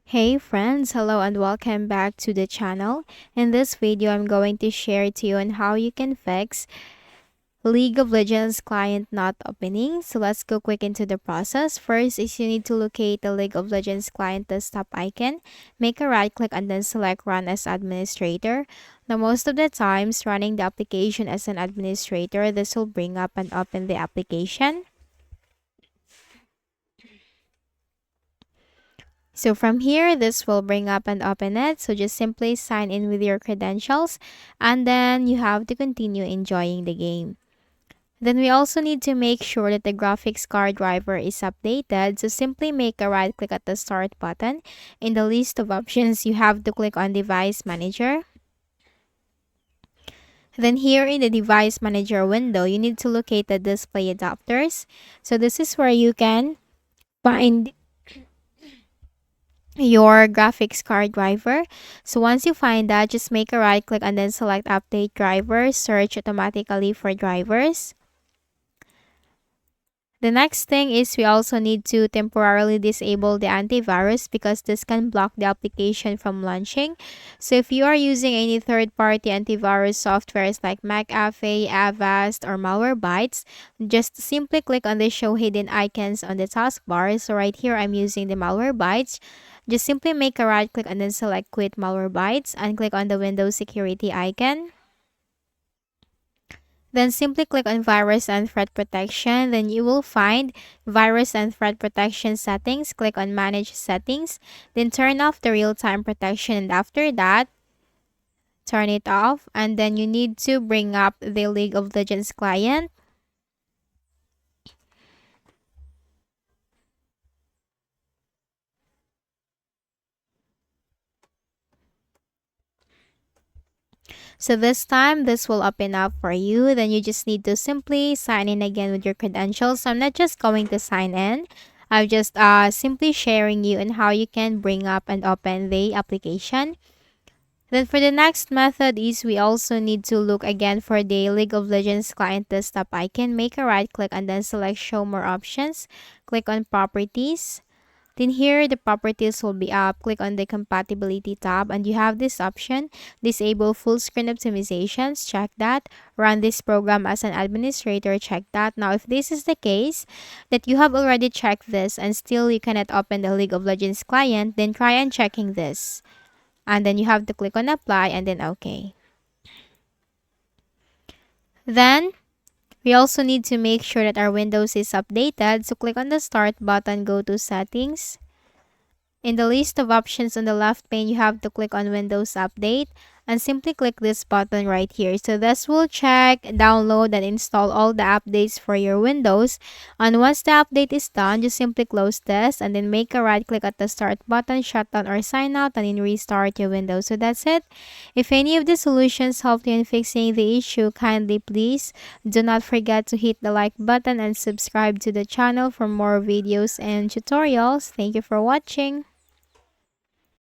Hey friends, hello and welcome back to the channel. In this video, I'm going to share to you on how you can fix League of Legends client not opening. So let's go quick into the process. First is you need to locate the League of Legends client desktop icon. Make a right click and then select run as administrator. Now most of the times running the application as an administrator, this will bring up and open the application. So from here, this will bring up and open it. So just simply sign in with your credentials and then you have to continue enjoying the game. Then we also need to make sure that the graphics card driver is updated. So simply make a right click at the start button. In the list of options, you have to click on device manager. Then here in the device manager window, you need to locate the display adapters. So this is where you can find your graphics card driver. So once you find that, just make a right click and then select update drivers, search automatically for drivers. The next thing is we also need to temporarily disable the antivirus because this can block the application from launching. So if you are using any third-party antivirus softwares like McAfee, Avast, or Malwarebytes, just simply click on the show hidden icons on the taskbar. So right here, I'm using the Malwarebytes. Just simply make a right click and then select quit Malwarebytes and click on the Windows security icon. Then simply click on virus and threat protection. Then you will find virus and threat protection settings. Click on manage settings. Then turn off the real-time protection. And after that, turn it off. And then you need to bring up the League of Legends client. So this time, this will open up for you. Then you just need to simply sign in again with your credentials. So I'm not just going to sign in. I'm just simply sharing you on how you can bring up and open the application. Then for the next method is we also need to look again for the League of Legends client desktop icon. Make a right click and then select show more options. Click on properties. Then here, the properties will be up. Click on the compatibility tab and you have this option. Disable full screen optimizations. Check that. Run this program as an administrator. Check that. Now, if this is the case that you have already checked this and still you cannot open the League of Legends client, then try and checking this. And then you have to click on apply and then OK. Then, we also need to make sure that our Windows is updated. So click on the start button, go to settings. In the list of options on the left pane, you have to click on Windows Update and simply click this button right here. So this will check, download, and install all the updates for your Windows. And once the update is done, just simply close this and then make a right click at the start button, shut down or sign out, and then restart your Windows. So that's it. If any of the solutions helped you in fixing the issue, kindly please do not forget to hit the like button and subscribe to the channel for more videos and tutorials. Thank you for watching.